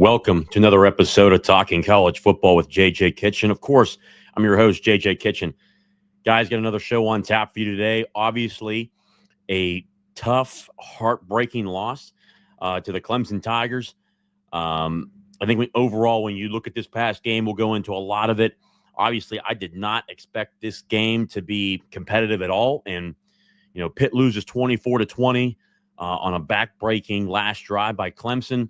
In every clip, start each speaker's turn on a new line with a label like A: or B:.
A: Welcome to another episode of Talking College Football with J.J. Kitchen. Of course, I'm your host, J.J. Kitchen. Guys, got another show on tap for you today. Obviously, a tough, heartbreaking loss to the Clemson Tigers. I think overall, when you look at this past game, we'll go into a lot of it. Obviously, I did not expect this game to be competitive at all. And, Pitt loses 24-20 on a back-breaking last drive by Clemson.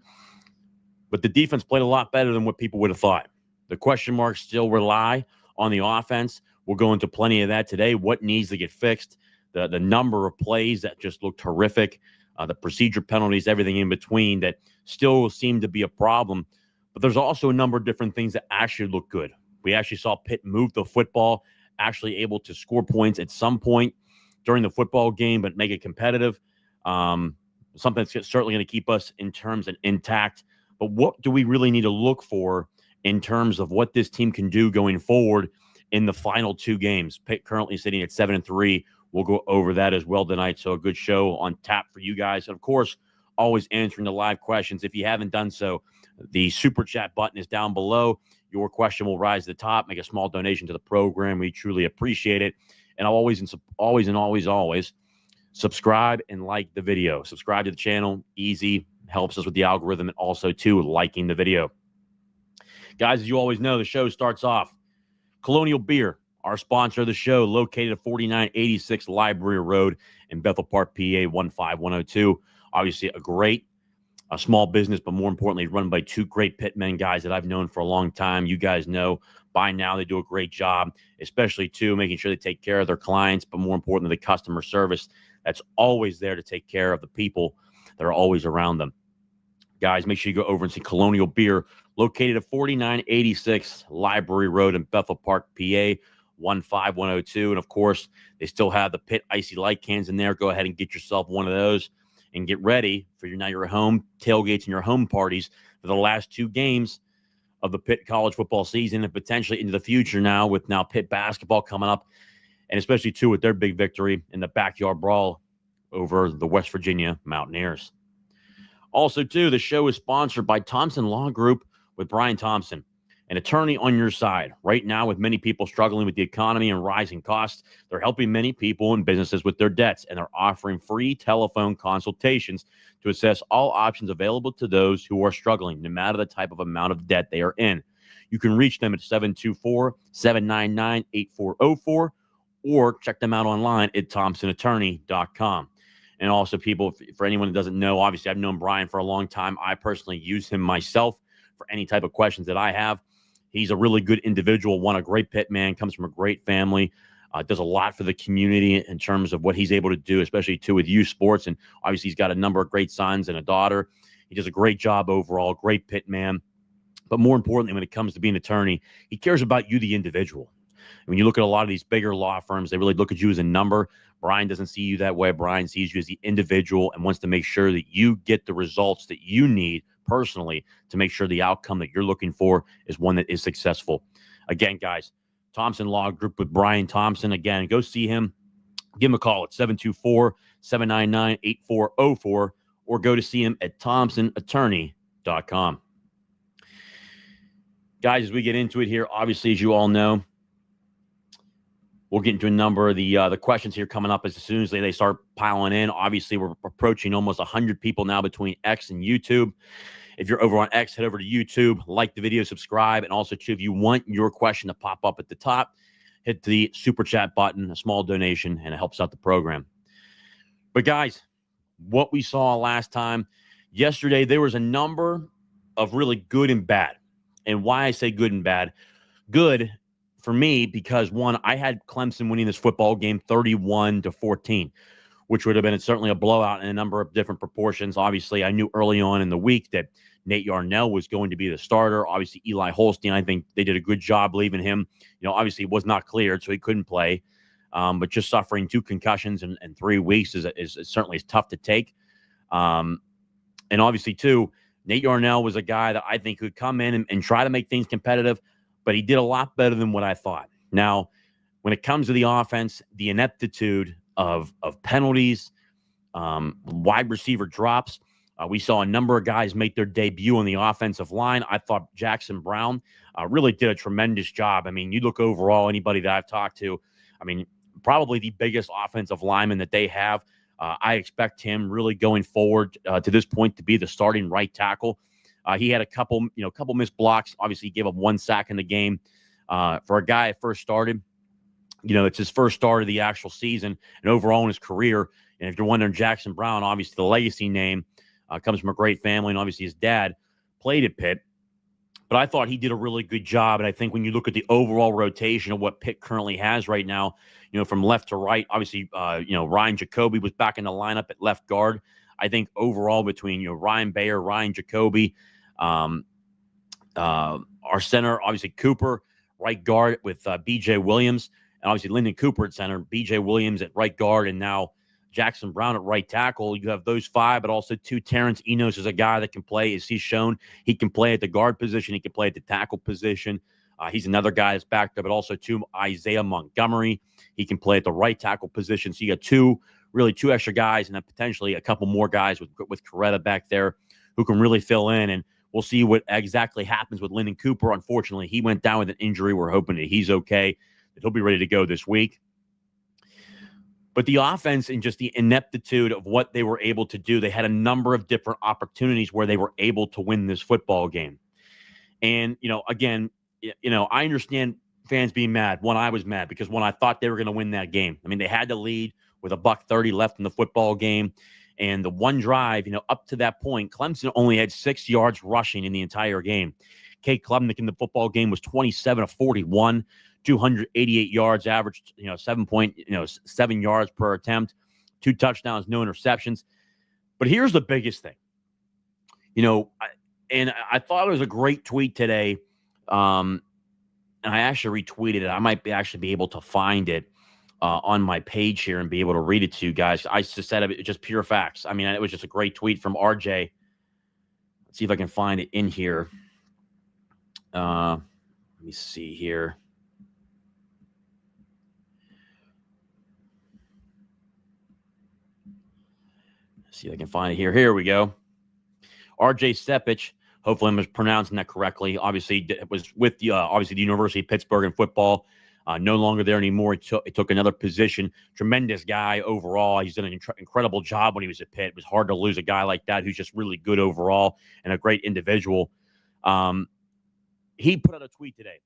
A: But the defense played a lot better than what people would have thought. The question marks still rely on the offense. We'll go into plenty of that today. What needs to get fixed, the number of plays that just looked horrific, the procedure penalties, everything in between that still seem to be a problem. But there's also a number of different things that actually look good. We actually saw Pitt move the football, actually able to score points at some point during the football game, but make it competitive. Something that's certainly going to keep us in terms of intact. But what do we really need to look for in terms of what this team can do going forward in the final two games? Pitt currently sitting at 7-3. We'll go over that as well tonight. So a good show on tap for you guys. And, of course, always answering the live questions. If you haven't done so, the Super Chat button is down below. Your question will rise to the top. Make a small donation to the program. We truly appreciate it. And I'll always subscribe and like the video. Subscribe to the channel. Easy. Helps us with the algorithm, and also, too, liking the video. Guys, as you always know, the show starts off. Colonial Beer, our sponsor of the show, located at 4986 Library Road in Bethel Park, PA, 15102. Obviously, a small business, but more importantly, run by two great Pittmen guys that I've known for a long time. You guys know by now they do a great job, especially, too, making sure they take care of their clients, but more importantly, the customer service that's always there to take care of the people that are always around them. Guys, make sure you go over and see Colonial Beer, located at 4986 Library Road in Bethel Park, PA, 15102. And, of course, they still have the Pitt Icy Light cans in there. Go ahead and get yourself one of those and get ready for your home tailgates and your home parties for the last two games of the Pitt college football season and potentially into the future now with Pitt basketball coming up, and especially, too, with their big victory in the backyard brawl over the West Virginia Mountaineers. Also, too, the show is sponsored by Thompson Law Group with Brian Thompson, an attorney on your side. Right now, with many people struggling with the economy and rising costs, they're helping many people and businesses with their debts, and they're offering free telephone consultations to assess all options available to those who are struggling, no matter the type of amount of debt they are in. You can reach them at 724-799-8404 or check them out online at thompsonattorney.com. And also, people, for anyone that doesn't know, obviously, I've known Brian for a long time. I personally use him myself for any type of questions that I have. He's a really good individual, a great Pitt man, comes from a great family, does a lot for the community in terms of what he's able to do, especially, too, with youth sports. And obviously, he's got a number of great sons and a daughter. He does a great job overall, great Pitt man. But more importantly, when it comes to being an attorney, he cares about you, the individual. When you look at a lot of these bigger law firms, they really look at you as a number. Brian doesn't see you that way. Brian sees you as the individual and wants to make sure that you get the results that you need personally to make sure the outcome that you're looking for is one that is successful. Again, guys, Thompson Law Group with Brian Thompson. Again, go see him. Give him a call at 724-799-8404 or go to see him at thompsonattorney.com. Guys, as we get into it here, obviously, as you all know, we'll get into a number of the questions here coming up as soon as they start piling in. Obviously, we're approaching almost 100 people now between X and YouTube. If you're over on X, head over to YouTube, like the video, subscribe, and also, too, if you want your question to pop up at the top, hit the Super Chat button, a small donation, and it helps out the program. But, guys, what we saw last time, yesterday, there was a number of really good and bad. And why I say good and bad, good for me, because one, I had Clemson winning this football game 31-14, which would have been certainly a blowout in a number of different proportions. Obviously, I knew early on in the week that Nate Yarnell was going to be the starter. Obviously, Eli Holstein, I think they did a good job leaving him. Obviously, he was not cleared, so he couldn't play. But just suffering 2 concussions in 3 weeks is certainly tough to take. And obviously, too, Nate Yarnell was a guy that I think could come in and try to make things competitive, but he did a lot better than what I thought. Now, when it comes to the offense, the ineptitude of penalties, wide receiver drops, We saw a number of guys make their debut on the offensive line. I thought Jackson Brown really did a tremendous job. I mean, you look overall, anybody that I've talked to, I mean, probably the biggest offensive lineman that they have. I expect him really going forward to this point to be the starting right tackle. He had a couple missed blocks. Obviously, he gave up 1 sack in the game. For a guy that first started, it's his first start of the actual season and overall in his career. And if you're wondering, Jackson Brown, obviously the legacy name, comes from a great family, and obviously his dad played at Pitt. But I thought he did a really good job. And I think when you look at the overall rotation of what Pitt currently has right now, from left to right, obviously, Ryan Jacoby was back in the lineup at left guard. I think overall between, Ryan Bayer, Ryan Jacoby, our center, obviously Cooper, right guard with B.J. Williams, and obviously Lyndon Cooper at center, B.J. Williams at right guard, and now Jackson Brown at right tackle. You have those 5, but also 2. Terrence Enos is a guy that can play, as he's shown. He can play at the guard position. He can play at the tackle position. He's another guy that's backed up, but also 2. Isaiah Montgomery. He can play at the right tackle position. So you got 2 extra guys, and then potentially a couple more guys with Coretta back there who can really fill in. And we'll see what exactly happens with Lyndon Cooper. Unfortunately, he went down with an injury. We're hoping that he's okay, that he'll be ready to go this week. But the offense and just the ineptitude of what they were able to do, they had a number of different opportunities where they were able to win this football game. And, again, I understand fans being mad. I was mad because I thought they were going to win that game. I mean, they had the lead with $1:30 left in the football game. And the one drive, up to that point, Clemson only had 6 yards rushing in the entire game. Kate Klubnik in the football game was 27 of 41. 288 yards, averaged, 7 yards per attempt, 2 touchdowns, no interceptions. But here's the biggest thing, and I thought it was a great tweet today. And I actually retweeted it. I might actually be able to find it on my page here and be able to read it to you guys. I just said it, just pure facts. I mean, it was just a great tweet from RJ. Let's see if I can find it in here. Let me see here. See if I can find it here. Here we go. RJ Sepich, hopefully I'm pronouncing that correctly. Obviously, it was with the University of Pittsburgh in football. No longer there anymore. He took another position. Tremendous guy overall. He's done an incredible job when he was at Pitt. It was hard to lose a guy like that who's just really good overall and a great individual. He put out a tweet today.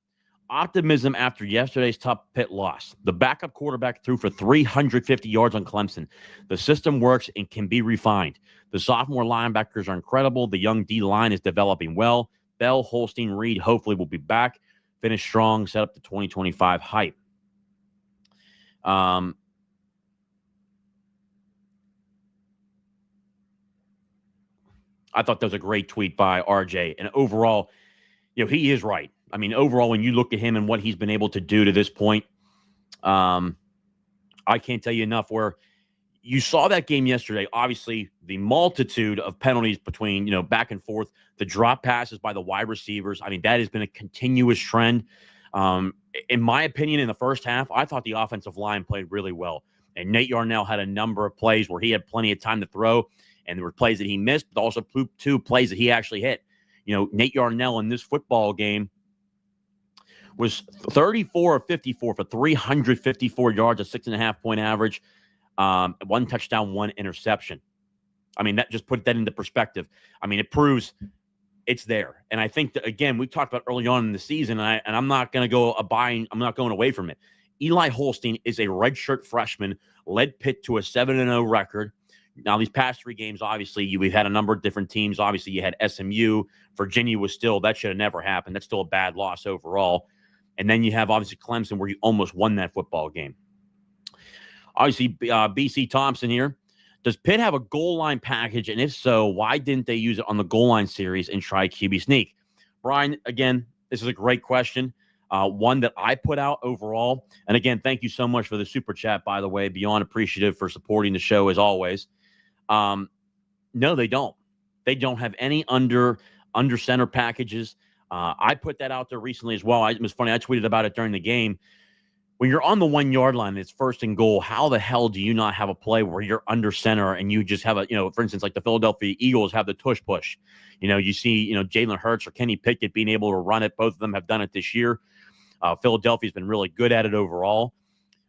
A: Optimism after yesterday's tough Pitt loss. The backup quarterback threw for 350 yards on Clemson. The system works and can be refined. The sophomore linebackers are incredible. The young D-line is developing well. Bell, Holstein, Reed hopefully will be back. Finish strong, set up the 2025 hype. I thought that was a great tweet by RJ. And overall, he is right. I mean, overall, when you look at him and what he's been able to do to this point, I can't tell you enough where you saw that game yesterday. Obviously, the multitude of penalties between, back and forth, the drop passes by the wide receivers. I mean, that has been a continuous trend. In my opinion, in the first half, I thought the offensive line played really well. And Nate Yarnell had a number of plays where he had plenty of time to throw, and there were plays that he missed, but also 2 plays that he actually hit. Nate Yarnell in this football game was 34 of 54 for 354 yards, a 6.5-point average, 1 touchdown, 1 interception. I mean, that just put that into perspective. I mean, it proves it's there. And I think that, again, we talked about early on in the season, and I'm not going to go I'm not going away from it. Eli Holstein is a redshirt freshman, led Pitt to a 7-0 record. Now, these past 3 games, obviously, we've had a number of different teams. Obviously, you had SMU. Virginia was still, that should have never happened. That's still a bad loss overall. And then you have, obviously, Clemson, where you almost won that football game. Obviously, BC Thompson here. Does Pitt have a goal line package? And if so, why didn't they use it on the goal line series and try QB sneak? Brian, again, this is a great question. One that I put out overall. And again, thank you so much for the super chat, by the way. Beyond appreciative for supporting the show as always. No, they don't. They don't have any under center packages. I put that out there recently as well. It was funny. I tweeted about it during the game. when you're on the 1 yard line and it's first and goal, how the hell do you not have a play where you're under center and you just have a, for instance, like the Philadelphia Eagles have the tush push. You see, Jalen Hurts or Kenny Pickett being able to run it. Both of them have done it this year. Philadelphia's been really good at it overall.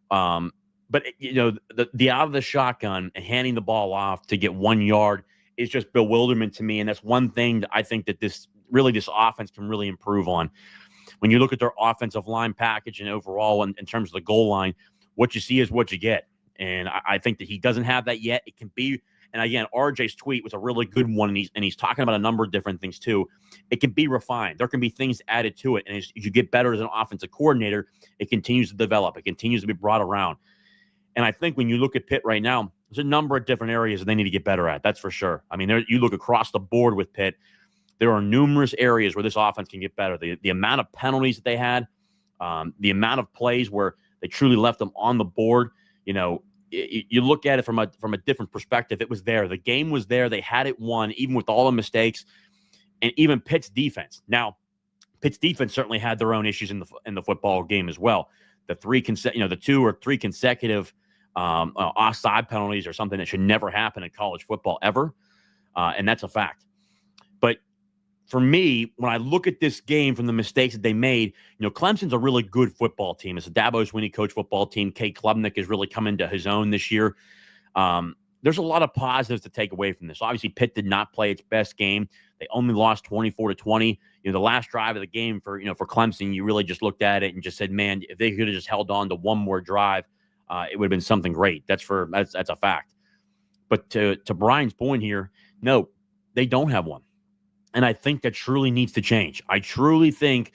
A: But the out of the shotgun and handing the ball off to get 1 yard is just bewilderment to me. And that's one thing that I think that this offense can really improve on. When you look at their offensive line package and overall in terms of the goal line, what you see is what you get. And I think that he doesn't have that yet. It can be, and again, RJ's tweet was a really good one, and he's talking about a number of different things too. It can be refined. There can be things added to it. And as you get better as an offensive coordinator, it continues to develop. It continues to be brought around. And I think when you look at Pitt right now, there's a number of different areas that they need to get better at. That's for sure. I mean, you look across the board with Pitt, there are numerous areas where this offense can get better. The amount of penalties that they had, the amount of plays where they truly left them on the board. You look at it from a different perspective. It was there. The game was there. They had it won, even with all the mistakes, and even Pitt's defense. Now, Pitt's defense certainly had their own issues in the football game as well. The 2 or 3 consecutive offside penalties are something that should never happen in college football ever, and that's a fact. But for me, when I look at this game from the mistakes that they made, Clemson's a really good football team. It's a Dabo Swinney coach football team. Cade Klubnik has really come into his own this year. There's a lot of positives to take away from this. Obviously, Pitt did not play its best game. They only lost 24-20. The last drive of the game for Clemson, you really just looked at it and just said, man, if they could have just held on to one more drive, it would have been something great. That's a fact. But to Brian's point here, no, they don't have one. And I think that truly needs to change. I truly think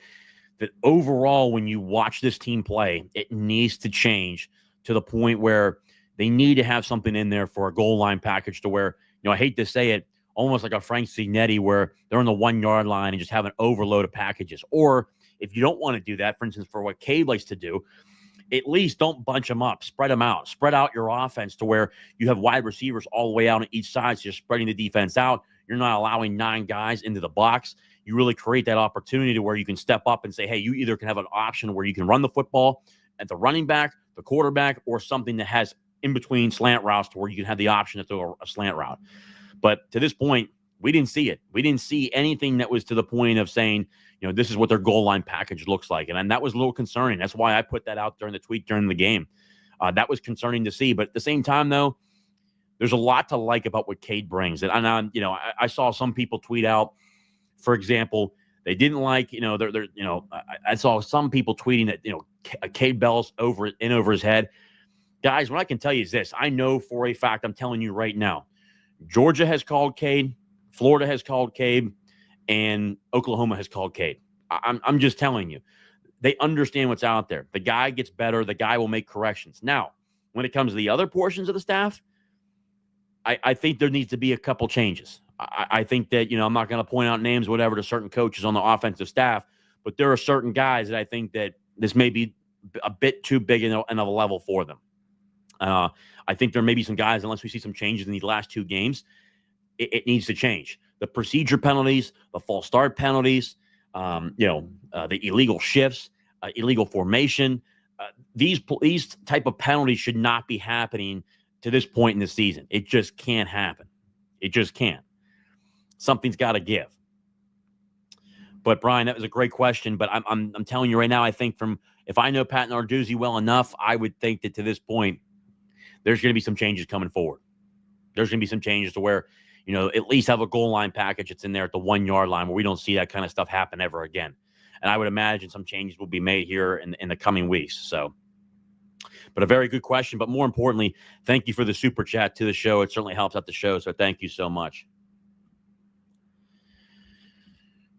A: that overall, when you watch this team play, it needs to change to the point where they need to have something in there for a goal line package to where, I hate to say it, almost like a Frank Signetti where they're on the 1 yard line and just have an overload of packages. Or if you don't want to do that, for instance, for what Cade likes to do, at least don't bunch them up. Spread them out. Spread out your offense to where you have wide receivers all the way out on each side. So you're spreading the defense out. You're not allowing 9 guys into the box. You really create that opportunity to where you can step up and say, hey, you either can have an option where you can run the football at the running back, the quarterback, or something that has in between slant routes to where you can have the option to throw a slant route. But to this point, we didn't see it. We didn't see anything that was to the point of saying, this is what their goal line package looks like. And that was a little concerning. That's why I put that out during the tweet during the game. That was concerning to see. But at the same time, though, there's a lot to like about what Cade brings. And I saw some people tweet out, for example, they didn't like, I saw some people tweeting that, Cade Bell's over his head. Guys, what I can tell you is this. I know for a fact, I'm telling you right now, Georgia has called Cade, Florida has called Cade, and Oklahoma has called Cade. I'm just telling you. They understand what's out there. The guy gets better. The guy will make corrections. Now, when it comes to the other portions of the staff, I think there needs to be a couple changes. I think that, I'm not going to point out names, whatever, to certain coaches on the offensive staff, but there are certain guys that I think that this may be a bit too big of a level for them. I think there may be some guys, unless we see some changes in these last 2 games, it needs to change. The procedure penalties, the false start penalties, the illegal shifts, illegal formation. These type of penalties should not be happening to this point in the season. It just can't happen. It just can't. Something's got to give. But Brian, that was a great question. But I'm telling you right now, I think if I know Pat Narduzzi well enough, I would think that to this point, there's going to be some changes coming forward. There's going to be some changes to where, at least have a goal line package that's in there at the 1 yard line where we don't see that kind of stuff happen ever again. And I would imagine some changes will be made here in the coming weeks. So, but a very good question. But more importantly, thank you for the super chat to the show. It certainly helps out the show. So thank you so much.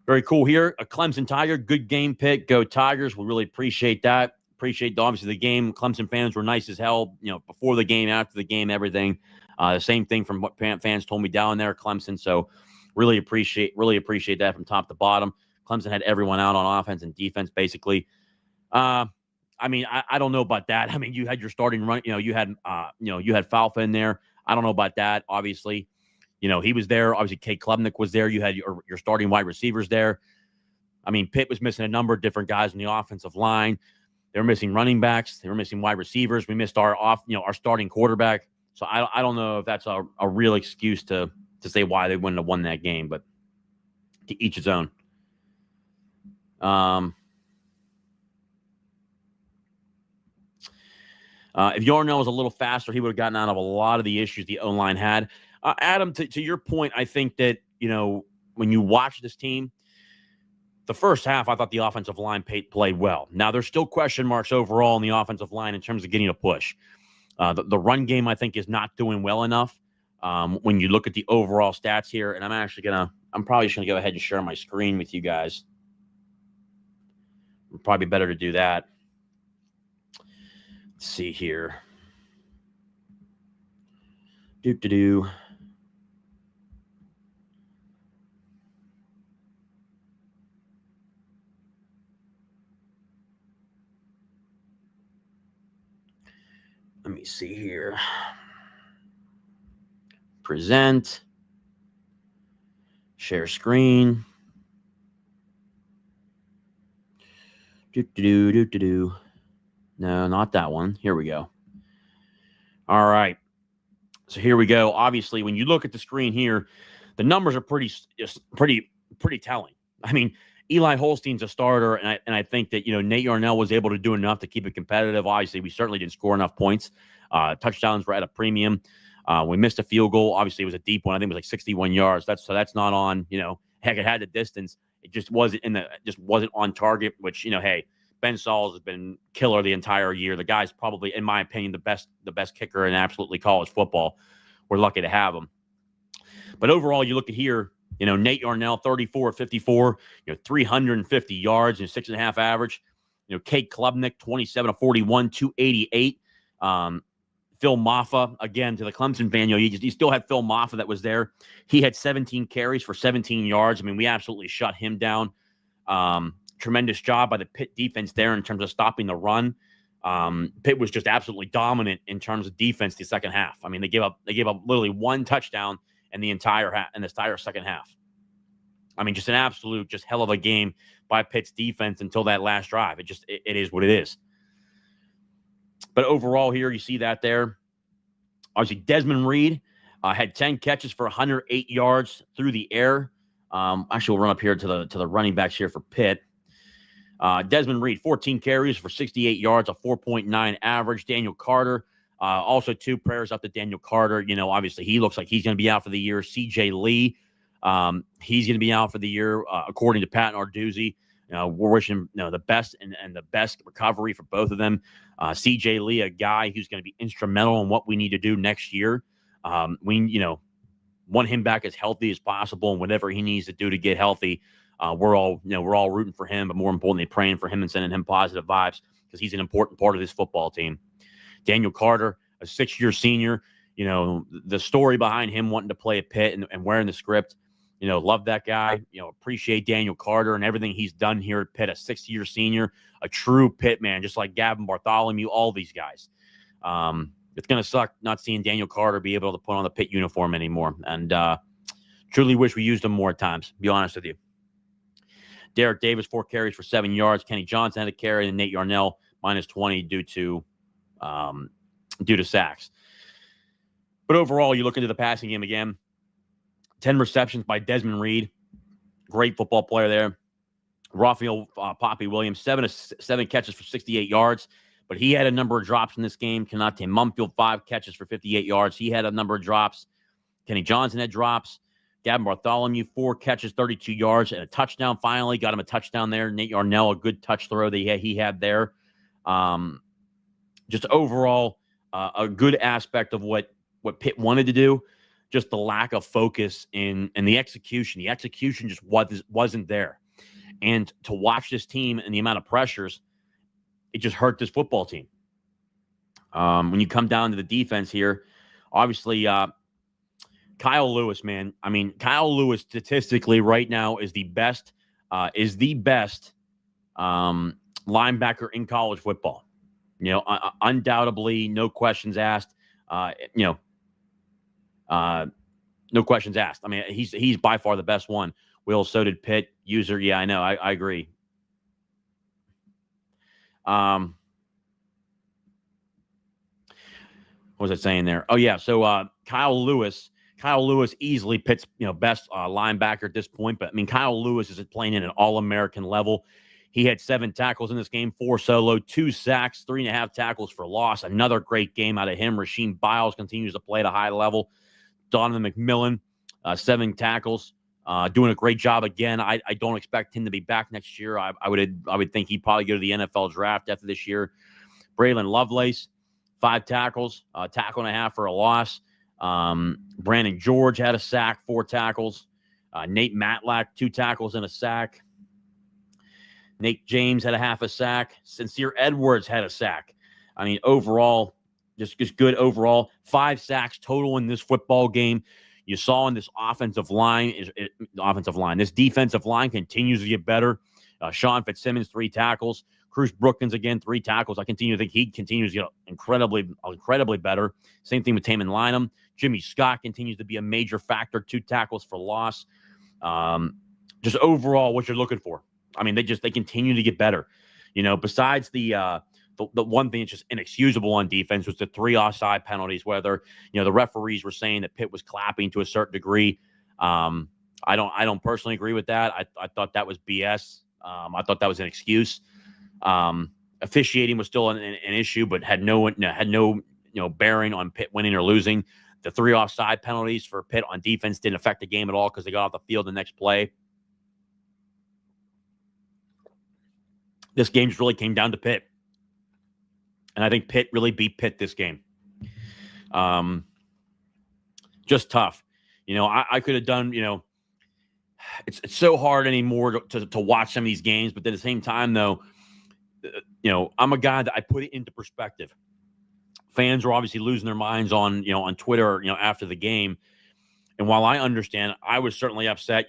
A: Very cool here. A Clemson Tiger. Good game pick. Go Tigers. We really appreciate that. Appreciate, obviously, the game. Clemson fans were nice as hell, before the game, after the game, everything. The same thing from what fans told me down there at Clemson. So really appreciate that from top to bottom. Clemson had everyone out on offense and defense, basically. I don't know about that. I mean, you had your starting run, you had Falfa in there. I don't know about that, obviously. He was there. Obviously, Cade Klubnik was there. You had your starting wide receivers there. I mean, Pitt was missing a number of different guys on the offensive line. They were missing running backs. They were missing wide receivers. We missed our starting quarterback. So I don't know if that's a real excuse to say why they wouldn't have won that game, but to each his own. If Yarnell was a little faster, he would have gotten out of a lot of the issues the O-line had. Adam, to your point, I think that, when you watch this team, the first half, I thought the offensive line played well. Now, there's still question marks overall in the offensive line in terms of getting a push. The run game, I think, is not doing well enough when you look at the overall stats here. And I'm probably just going to go ahead and share my screen with you guys. Probably better to do that. Let's see here. Let me see here. Present. Share screen. No, not that one. Here we go. All right. So here we go. Obviously, when you look at the screen here, the numbers are pretty telling. I mean, Eli Holstein's a starter, and I think that, Nate Yarnell was able to do enough to keep it competitive. Obviously, we certainly didn't score enough points. Touchdowns were at a premium. We missed a field goal. Obviously, it was a deep one. I think it was like 61 yards. That's not on, heck, it had the distance. It just wasn't on target, which, hey, Ben Sauls has been killer the entire year. The guy's probably, in my opinion, the best kicker in absolutely college football. We're lucky to have him. But overall, you look at here, Nate Yarnell, 34-54, 350 yards and 6.5 average. Kate Klubnik, 27 of 41, 288. Phil Maffa, again, to the Clemson fan, you still had Phil Maffa that was there. He had 17 carries for 17 yards. I mean, we absolutely shut him down. Tremendous job by the Pitt defense there in terms of stopping the run. Pitt was just absolutely dominant in terms of defense the second half. I mean, they gave up literally one touchdown in the entire second half. I mean, just an absolute hell of a game by Pitt's defense until that last drive. It is what it is. But overall here, you see that there. Obviously, Desmond Reed had 10 catches for 108 yards through the air. Actually, we'll run up here to the running backs here for Pitt. Desmond Reed, 14 carries for 68 yards, a 4.9 average. Daniel Carter, also 2 prayers up to Daniel Carter. Obviously, he looks like he's going to be out for the year. C.J. Lee, he's going to be out for the year, according to Pat Narduzzi. We're wishing the best and the best recovery for both of them. C.J. Lee, a guy who's going to be instrumental in what we need to do next year. We want him back as healthy as possible, and whatever he needs to do to get healthy. We're all rooting for him, but more importantly, praying for him and sending him positive vibes because he's an important part of this football team. Daniel Carter, a 6-year senior, the story behind him wanting to play at Pitt and wearing the script, love that guy, appreciate Daniel Carter and everything he's done here at Pitt, a 6-year senior, a true Pitt man, just like Gavin Bartholomew, all these guys. It's going to suck not seeing Daniel Carter be able to put on the Pitt uniform anymore. And truly wish we used him more times, to be honest with you. Derek Davis, 4 carries for 7 yards. Kenny Johnson had a carry, and Nate Yarnell minus 20 due to sacks. But overall, you look into the passing game again. 10 receptions by Desmond Reed. Great football player there. Raphael Poppy Williams, 7 catches for 68 yards. But he had a number of drops in this game. Kanate Mumfield, 5 catches for 58 yards. He had a number of drops. Kenny Johnson had drops. Gavin Bartholomew, 4 catches, 32 yards, and a touchdown finally. Got him a touchdown there. Nate Yarnell, a good touch throw that he had there. Just overall, a good aspect of what Pitt wanted to do. Just the lack of focus in the execution. The execution just wasn't there. And to watch this team and the amount of pressures, it just hurt this football team. When you come down to the defense here, obviously, Kyle Lewis, man. I mean, Kyle Lewis statistically right now is the best linebacker in college football. Undoubtedly, no questions asked. No questions asked. I mean, he's by far the best one. Will, so did Pitt. User, yeah, I know. I agree. What was I saying there? Oh, yeah. So Kyle Lewis easily Pitt's best linebacker at this point. But, I mean, Kyle Lewis is playing at an All-American level. He had 7 tackles in this game, 4 solo, 2 sacks, 3.5 tackles for loss. Another great game out of him. Rasheem Biles continues to play at a high level. Donovan McMillan, 7 tackles, doing a great job again. I don't expect him to be back next year. I would think he'd probably go to the NFL draft after this year. Braylon Lovelace, 5 tackles, tackle and a half for a loss. Brandon George had a sack, 4 tackles. Nate Matlack, 2 tackles and a sack. Nate James had a half a sack. Sincere Edwards had a sack. I mean, overall, just good overall. 5 sacks total in this football game. You saw in this offensive line, this defensive line continues to get better. Sean Fitzsimmons, 3 tackles. Cruz Brookins, again, 3 tackles. I continue to think he continues to get incredibly better. Same thing with Taman Lynham. Jimmy Scott continues to be a major factor, 2 tackles for loss. Just overall, what you're looking for. I mean, they continue to get better. Besides the one thing that's just inexcusable on defense was the 3 offside penalties, whether, the referees were saying that Pitt was clapping to a certain degree. I don't personally agree with that. I thought that was BS. I thought that was an excuse. Officiating was still an issue, but had no bearing on Pitt winning or losing. The 3 offside penalties for Pitt on defense didn't affect the game at all because they got off the field the next play. This game just really came down to Pitt. And I think Pitt really beat Pitt this game. Just tough. I could have done, it's so hard anymore to watch some of these games. But at the same time, though, I'm a guy that I put it into perspective. Fans are obviously losing their minds on Twitter, after the game. And while I understand, I was certainly upset.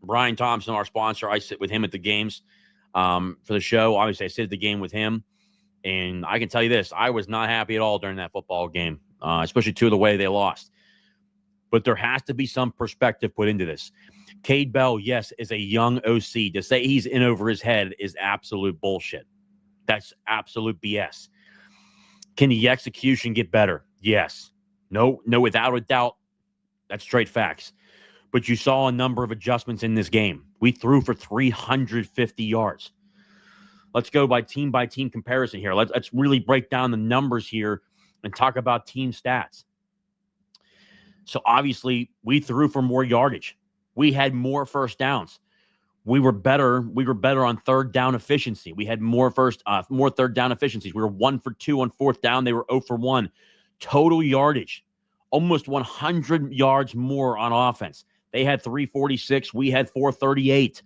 A: Brian Thompson, our sponsor, I sit with him at the games for the show. Obviously, I sit at the game with him. And I can tell you this, I was not happy at all during that football game, especially to the way they lost. But there has to be some perspective put into this. Cade Bell, yes, is a young OC. To say he's in over his head is absolute bullshit. That's absolute BS. Can the execution get better? Yes. No, without a doubt. That's straight facts. But you saw a number of adjustments in this game. We threw for 350 yards. Let's go by team comparison here. Let's really break down the numbers here and talk about team stats. So obviously, we threw for more yardage. We had more first downs. We were better on third down efficiency. We had more third down efficiencies. We were 1 for 2 on fourth down. They were 0 for 1. Total yardage, almost 100 yards more on offense. They had 346. We had 438.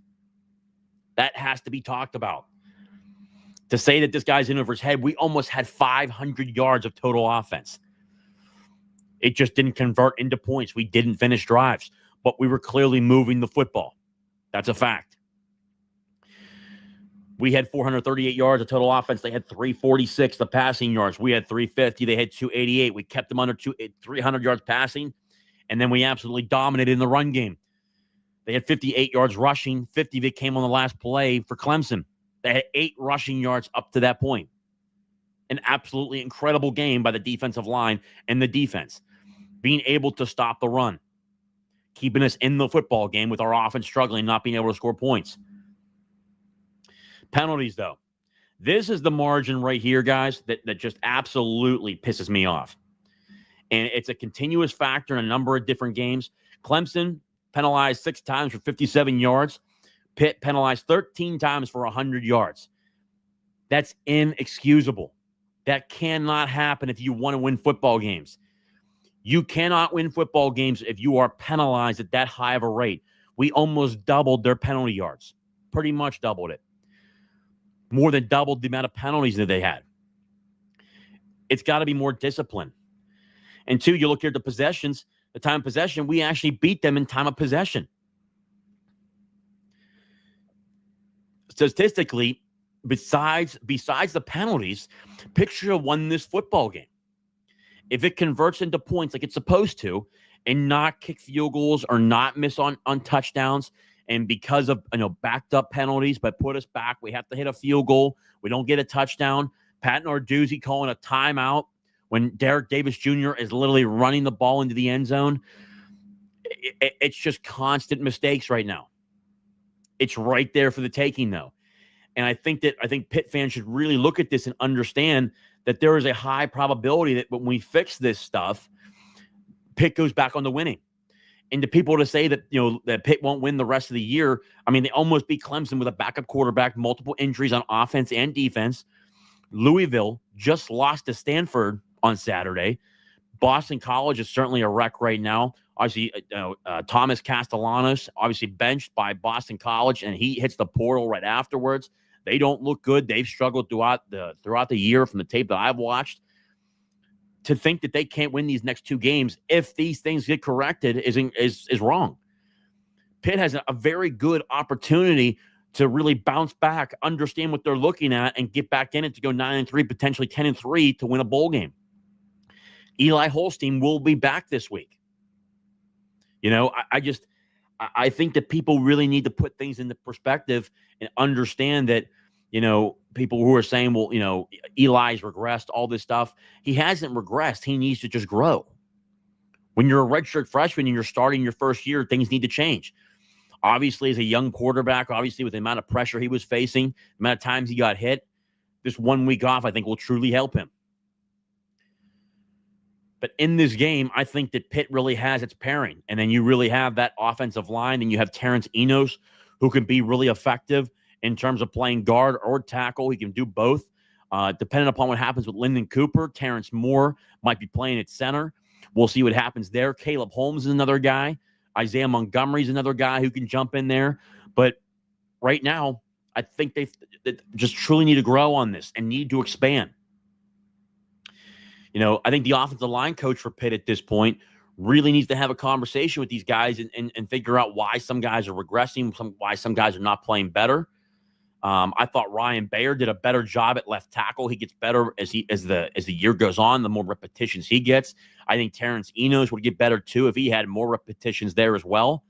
A: That has to be talked about. To say that this guy's in over his head, we almost had 500 yards of total offense. It just didn't convert into points. We didn't finish drives, but we were clearly moving the football. That's a fact. We had 438 yards of total offense. They had 346, the passing yards. We had 350. They had 288. We kept them under 300 yards passing, and then we absolutely dominated in the run game. They had 58 yards rushing. 50 of it came on the last play for Clemson. They had 8 rushing yards up to that point. An absolutely incredible game by the defensive line and the defense. Being able to stop the run. Keeping us in the football game with our offense struggling, not being able to score points. Penalties, though. This is the margin right here, guys, that just absolutely pisses me off. And it's a continuous factor in a number of different games. Clemson penalized 6 times for 57 yards. Pitt penalized 13 times for 100 yards. That's inexcusable. That cannot happen if you want to win football games. You cannot win football games if you are penalized at that high of a rate. We almost doubled their penalty yards. Pretty much doubled it. More than doubled the amount of penalties that they had. It's got to be more discipline. And 2, you look here at the possessions, the time of possession, we actually beat them in time of possession. Statistically, besides the penalties, Pitt should have won this football game. If it converts into points like it's supposed to, and not kick field goals or not miss on touchdowns, and because of backed up penalties, but put us back, we have to hit a field goal. We don't get a touchdown. Pat Narduzzi calling a timeout when Derek Davis Jr. is literally running the ball into the end zone. It's just constant mistakes right now. It's right there for the taking, though. And I think Pitt fans should really look at this and understand that there is a high probability that when we fix this stuff, Pitt goes back on the winning. And to people to say that, that Pitt won't win the rest of the year, I mean, they almost beat Clemson with a backup quarterback, multiple injuries on offense and defense. Louisville just lost to Stanford on Saturday. Boston College is certainly a wreck right now. Obviously, Thomas Castellanos, obviously benched by Boston College, and he hits the portal right afterwards. They don't look good. They've struggled throughout the year from the tape that I've watched. To think that they can't win these next 2 games if these things get corrected is wrong. Pitt has a very good opportunity to really bounce back, understand what they're looking at, and get back in it to go 9-3, potentially 10-3 to win a bowl game. Eli Holstein will be back this week. I think that people really need to put things into perspective and understand that, people who are saying, well, Eli's regressed, all this stuff. He hasn't regressed. He needs to just grow. When you're a redshirt freshman and you're starting your first year, things need to change. Obviously, as a young quarterback, obviously with the amount of pressure he was facing, the amount of times he got hit, this 1 week off, I think, will truly help him. But in this game, I think that Pitt really has its pairing. And then you really have that offensive line, and you have Terrence Enos, who can be really effective in terms of playing guard or tackle. He can do both. Depending upon what happens with Lyndon Cooper, Terrence Moore might be playing at center. We'll see what happens there. Caleb Holmes is another guy. Isaiah Montgomery is another guy who can jump in there. But right now, I think they just truly need to grow on this and need to expand. I think the offensive line coach for Pitt at this point really needs to have a conversation with these guys and figure out why some guys are regressing, why some guys are not playing better. I thought Ryan Bayer did a better job at left tackle. He gets better as the year goes on, the more repetitions he gets. I think Terrence Enos would get better too if he had more repetitions there as well.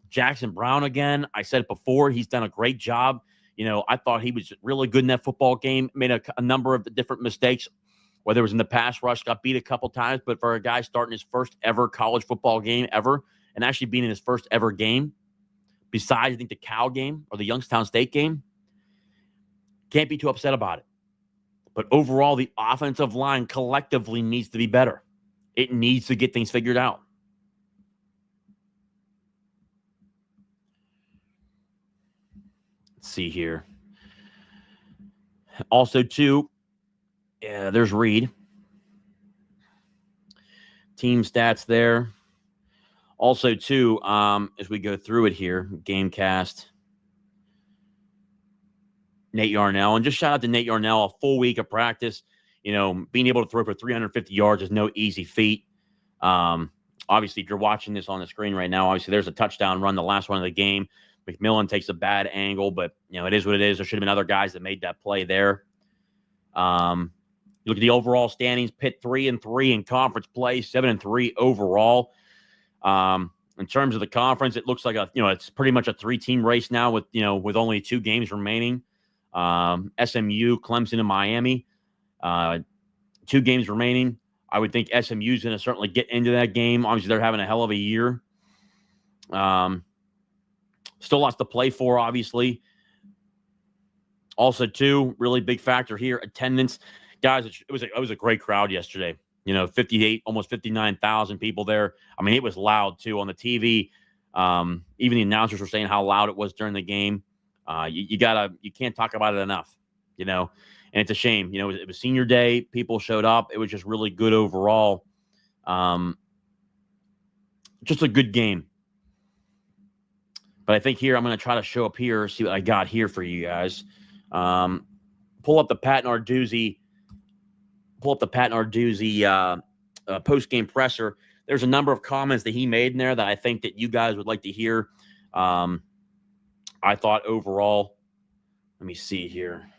A: Jackson Brown, again, I said it before, he's done a great job. I thought he was really good in that football game, made a number of different mistakes, whether it was in the pass rush, got beat a couple times, but for a guy starting his first ever college football game ever and actually being in his first ever game, besides, I think, the Cal game or the Youngstown State game, can't be too upset about it. But overall, the offensive line collectively needs to be better. It needs to get things figured out. Let's see here. Also, too, there's Reed. Team stats there. Also, too, as we go through it here, Gamecast, Nate Yarnell. And just shout out to Nate Yarnell, a full week of practice. Being able to throw for 350 yards is no easy feat. Obviously, if you're watching this on the screen right now, obviously there's a touchdown run, the last one of the game. McMillan takes a bad angle, but, it is what it is. There should have been other guys that made that play there. You look at the overall standings, Pitt 3-3 in conference play, 7-3 overall. In terms of the conference, it looks like it's pretty much a 3-team race now with only 2 games remaining. SMU, Clemson, and Miami. 2 games remaining. I would think SMU is going to certainly get into that game. Obviously, they're having a hell of a year. Still lots to play for, obviously. Also, too, really big factor here, attendance. Guys, it was a great crowd yesterday. 58, almost 59,000 people there. I mean, it was loud, too, on the TV. Even the announcers were saying how loud it was during the game. You can't talk about it enough, and it's a shame. It was senior day. People showed up. It was just really good overall. Just a good game. But I think here I'm going to try to show up here, see what I got here for you guys. Pull up the Pat Narduzzi post-game presser. There's a number of comments that he made in there that I think that you guys would like to hear. I thought overall, let me see here.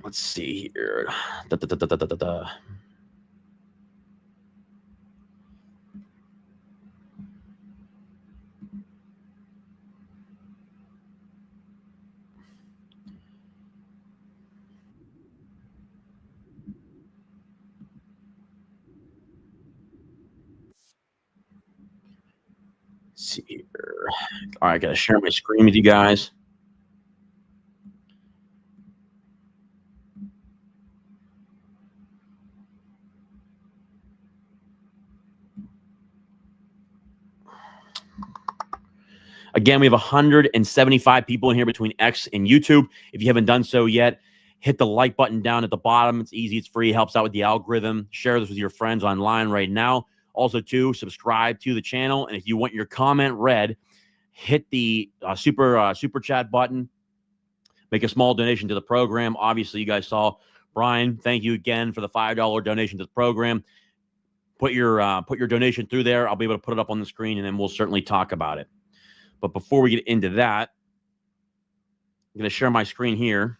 A: Let's see here. Let's see here. All right, I got to share my screen with you guys. Again, we have 175 people in here between X and YouTube. If you haven't done so yet, hit the like button down at the bottom. It's easy. It's free. It helps out with the algorithm. Share this with your friends online right now. Also, too, subscribe to the channel. And if you want your comment read, hit the super chat button. Make a small donation to the program. Obviously, you guys saw Brian. Thank you again for the $5 donation to the program. Put your donation through there. I'll be able to put it up on the screen, and then we'll certainly talk about it. But before we get into that, I'm going to share my screen here.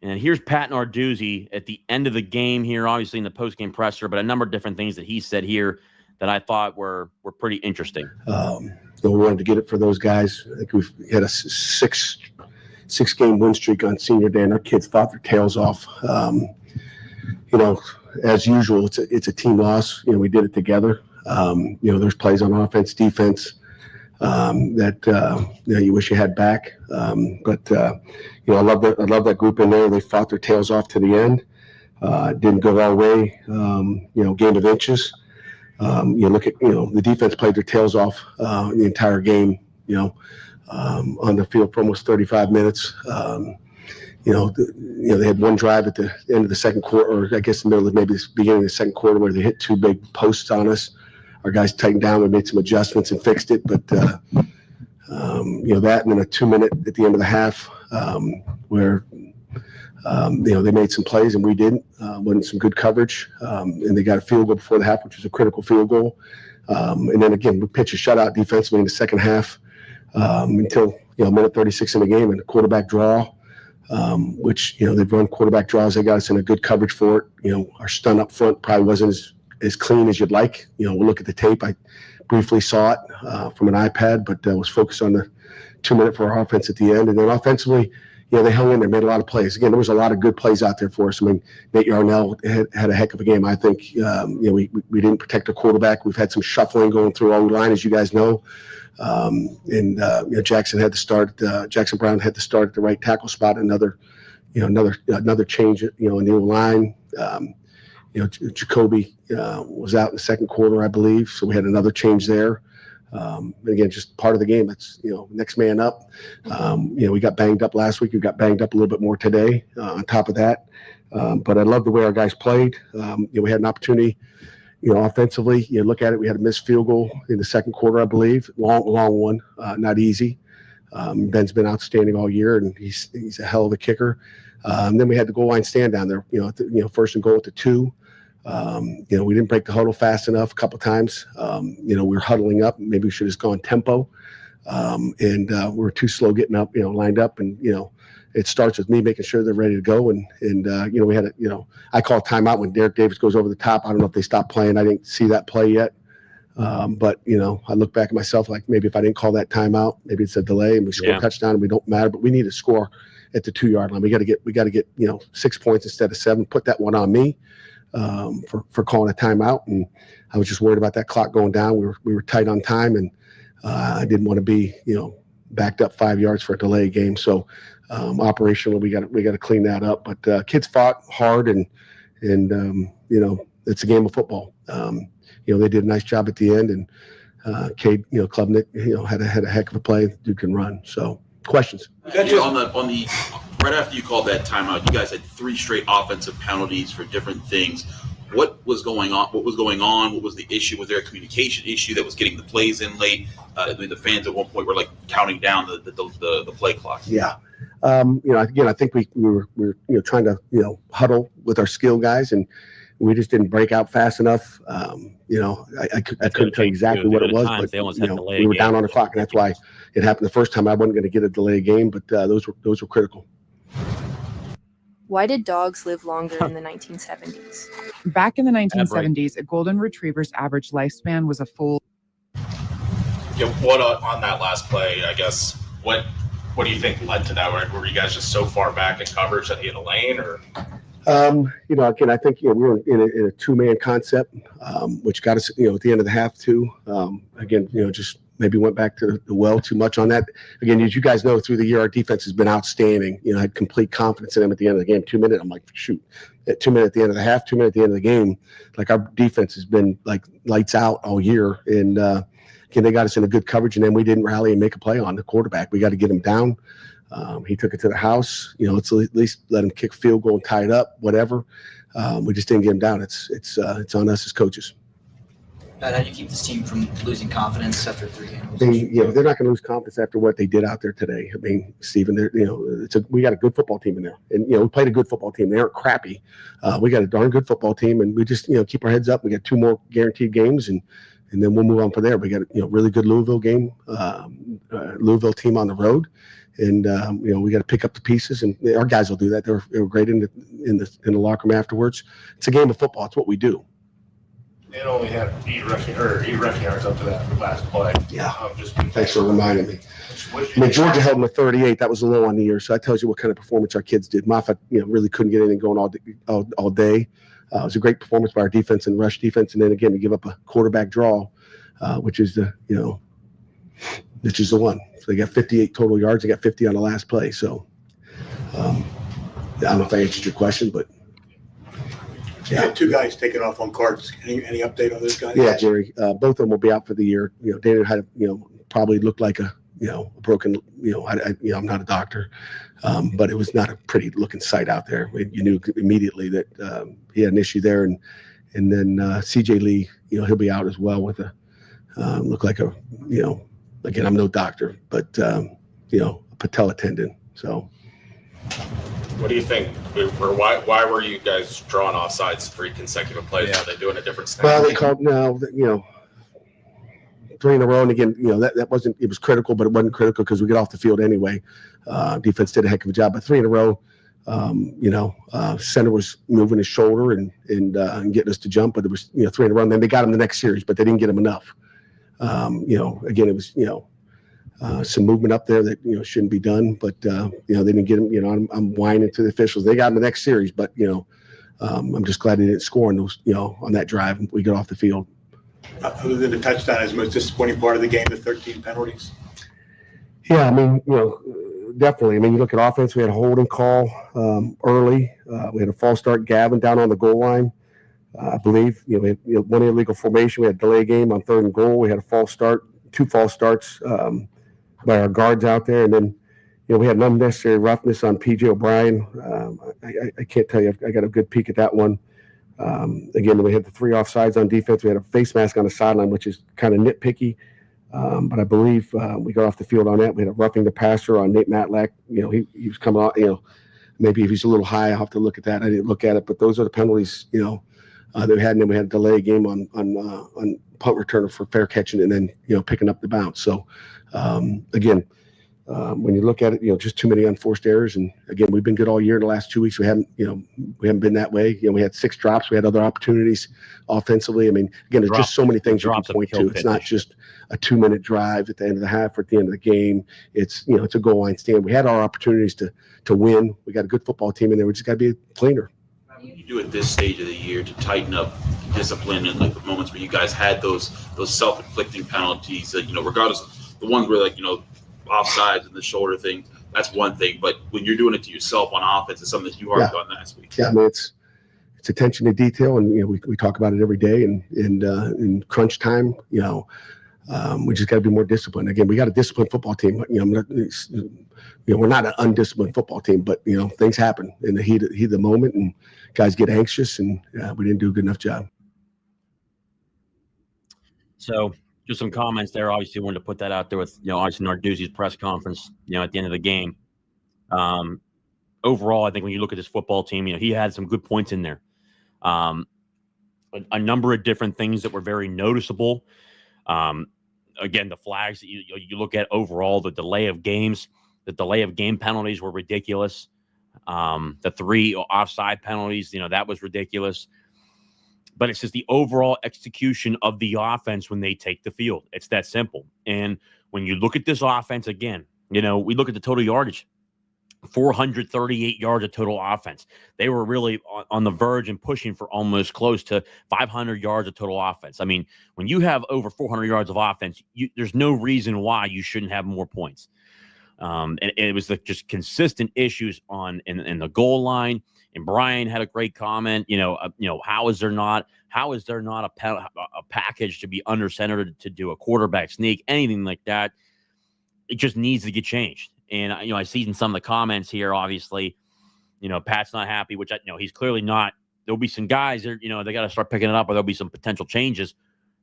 A: And here's Pat Narduzzi at the end of the game here, obviously in the postgame presser, but a number of different things that he said here that I thought were pretty interesting.
B: We wanted to get it for those guys. I think we've had a six-game win streak on senior day, and our kids fought their tails off. As usual, it's a team loss. We did it together. There's plays on offense, defense that you wish you had back. But I love that group in there. They fought their tails off to the end. Didn't go our way. Game of inches. You look at the defense played their tails off the entire game. On the field for almost 35 minutes. They had one drive at the end of the second quarter, or I guess the middle of maybe the beginning of the second quarter, where they hit two big posts on us. Our guys tightened down. We made some adjustments and fixed it, but that, and then a 2-minute at the end of the half where they made some plays and we didn't. Wasn't some good coverage, and they got a field goal before the half, which was a critical field goal. And then again, we pitched a shutout defensively in the second half until minute 36 in the game, and a quarterback draw. Which they've run quarterback draws. They got us in a good coverage for it. Our stun up front probably wasn't as clean as you'd like. We'll look at the tape. I briefly saw it from an iPad, but was focused on the 2-minute for our offense at the end. And then offensively, they hung in there, made a lot of plays. Again, there was a lot of good plays out there for us. I mean, Nate Yarnell had a heck of a game. I think we didn't protect the quarterback. We've had some shuffling going through our line, as you guys know. Jackson had to start. Jackson Brown had to start at the right tackle spot. Another change. In the line. Jacoby was out in the second quarter, I believe. So we had another change there. And again, just part of the game. It's next man up. We got banged up last week. We got banged up a little bit more today. On top of that, but I love the way our guys played. We had an opportunity. Offensively, you look at it, we had a missed field goal in the second quarter, I believe. Long one, not easy. Ben's been outstanding all year, and he's a hell of a kicker. Then we had the goal line stand down there, first and goal at the 2. We didn't break the huddle fast enough a couple times. We were huddling up. Maybe we should have just gone tempo. And we were too slow getting up, lined up. And, it starts with me making sure they're ready to go. And we had I call timeout when Derek Davis goes over the top. I don't know if they stopped playing. I didn't see that play yet. But, I look back at myself like maybe if I didn't call that timeout, maybe it's a delay and we score a touchdown and we don't matter. But we need to score at the 2-yard line. We got to get 6 points instead of 7. Put that one on me for calling a timeout. And I was just worried about that clock going down. We were tight on time, and I didn't want to be backed up 5 yards for a delay game. So operationally, we got to clean that up. But kids fought hard, and it's a game of football. They did a nice job at the end, and Cade, Klubnik, had a heck of a play. Dude can run. So questions.
C: On the right after you called that timeout, you guys had 3 straight offensive penalties for different things. What was going on? What was the issue? Was there a communication issue that was getting the plays in late? The fans at one point were like counting down the play clock.
B: Yeah. Again, I think we were trying to huddle with our skill guys, and we just didn't break out fast enough. I couldn't tell you exactly what it was, but we were down on the clock, and that's why it happened the first time. I wasn't going to get a delay game, but those were critical.
D: Why did dogs live longer in the 1970s?
E: Back in the 1970s, a golden retriever's average lifespan was a full.
F: What on that last play? I guess what do you think led to that? Were you guys just so far back in coverage that he had a lane, or?
B: Again, I think, we were in a two-man concept, which got us, at the end of the half too. Again, just maybe went back to the well too much on that. Again, as you guys know, through the year, our defense has been outstanding. I had complete confidence in them at the end of the game. 2 minutes, I'm like, shoot. At 2 minutes at the end of the half, 2 minutes at the end of the game, like our defense has been like lights out all year. And again, they got us in a good coverage, and then we didn't rally and make a play on the quarterback. We got to get him down. He took it to the house. Let's at least let him kick field goal and tie it up, whatever. We just didn't get him down. It's on us as coaches.
G: Pat, how do you keep this team from losing confidence after 3 games?
B: They're not going to lose confidence after what they did out there today. I mean, Stephen, we got a good football team in there, and we played a good football team. They aren't crappy. We got a darn good football team, and we just keep our heads up. We got 2 more guaranteed games, and then we'll move on from there. We got really good Louisville game, Louisville team on the road. And we got to pick up the pieces, and our guys will do that. They were great in the locker room afterwards. It's a game of football. It's what we do.
F: It only had 8 rushing yards up to that last play.
B: Yeah. Thanks for reminding me. Georgia held them to 38. That was low on the year, so that tells you what kind of performance our kids did. Moffat, really couldn't get anything going all day. It was a great performance by our defense and rush defense, and then again to give up a quarterback draw, which is the one. So they got 58 total yards. They got 50 on the last play. So I don't know if I answered your question, but
H: You had 2 guys taken off on cards. Any update on those guys?
B: Yeah, Jerry. Both of them will be out for the year. Daniel had probably looked like a broken. I'm not a doctor, but it was not a pretty looking sight out there. You knew immediately that he had an issue there, and then CJ Lee, he'll be out as well with a look like a Again, I'm no doctor, but a patella tendon. So,
F: what do you think? Or why were you guys drawing offsides 3 consecutive plays? Are they doing a different snap?
B: Well, they called 3 in a row, and again, that wasn't. It was critical, but it wasn't critical because we get off the field anyway. Defense did a heck of a job, but 3 in a row. Center was moving his shoulder and getting us to jump, but it was 3 in a row. And then they got him the next series, but they didn't get him enough. Again, it was, some movement up there that, shouldn't be done, but, they didn't get him, I'm whining to the officials. They got him the next series, but, I'm just glad they didn't score on those, on that drive. We got off the field.
H: Other than the touchdown, is the most disappointing part of the game, the 13 penalties?
B: Yeah, I mean, definitely. I mean, you look at offense, we had a holding call early. We had a false start, Gavin, down on the goal line. I believe, we had 1 illegal formation. We had delay game on 3rd and goal. We had a false start, 2 false starts by our guards out there. And then, we had an unnecessary roughness on P.J. O'Brien. I can't tell you. I got a good peek at that one. Again, we had the 3 offsides on defense. We had a face mask on the sideline, which is kind of nitpicky. But I believe we got off the field on that. We had a roughing the passer on Nate Matlack. He was coming out, maybe if he's a little high, I'll have to look at that. I didn't look at it, but those are the penalties, that we had. And then we had a delay game on punt returner for fair catching and then, picking up the bounce. So, again, when you look at it, just too many unforced errors. And again, we've been good all year. In the last 2 weeks, we haven't been that way. We had 6 drops. We had other opportunities offensively. I mean, again, there's just so many things you can point to. It's not just a 2-minute drive at the end of the half or at the end of the game. It's, it's a goal line stand. We had our opportunities to win. We got a good football team in there. We just got to be cleaner.
C: You do at this stage of the year to tighten up discipline and like the moments where you guys had those self-inflicting penalties, regardless of the ones where offsides and the shoulder thing, that's one thing. But when you're doing it to yourself on offense, it's something that you harped on last week.
B: Yeah, I mean, it's attention to detail, and we talk about it every day. And in crunch time, we just got to be more disciplined. Again, we got a disciplined football team. We're not an undisciplined football team, but things happen in the heat of the moment, and guys get anxious, and we didn't do a good enough job.
A: So, just some comments there. Obviously, wanted to put that out there with obviously Narduzzi's press conference. At the end of the game. Overall, I think when you look at this football team, he had some good points in there. A number of different things that were very noticeable. Again, the flags that you look at overall, the delay of game penalties were ridiculous. The 3 offside penalties, that was ridiculous. But it's just the overall execution of the offense when they take the field. It's that simple. And when you look at this offense again, we look at the total yardage. 438 yards of total offense. They were really on the verge and pushing for almost close to 500 yards of total offense. I mean, when you have over 400 yards of offense, there's no reason why you shouldn't have more points. And it was just consistent issues in the goal line. And Brian had a great comment. How is there not a package to be under center to do a quarterback sneak, anything like that? It just needs to get changed. And I see in some of the comments here, obviously, Pat's not happy, which he's clearly not. There'll be some guys that they got to start picking it up, or there'll be some potential changes.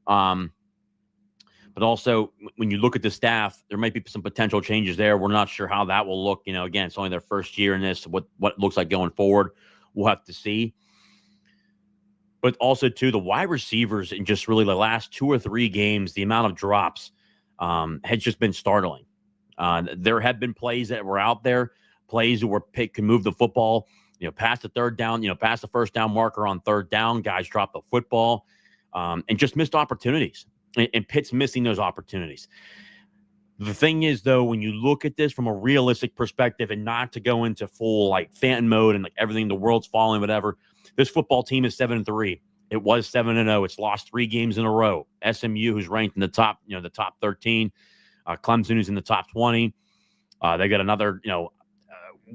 A: But also, when you look at the staff, there might be some potential changes there. We're not sure how that will look. Again, it's only their first year in this. What it looks like going forward, we'll have to see. But also, too, the wide receivers in just really the last 2 or 3 games, the amount of drops has just been startling. There have been plays that were out there, plays where Pitt can move the football, past the third down, past the first down marker on third down. Guys drop the football and just missed opportunities. And Pitt's missing those opportunities. The thing is, though, when you look at this from a realistic perspective and not to go into full Phantom mode and everything, the world's falling, whatever, this football team is 7-3. It was 7-0. It's lost 3 games in a row. SMU, who's ranked in the top, the top 13. Clemson, who's in the top 20. They got another,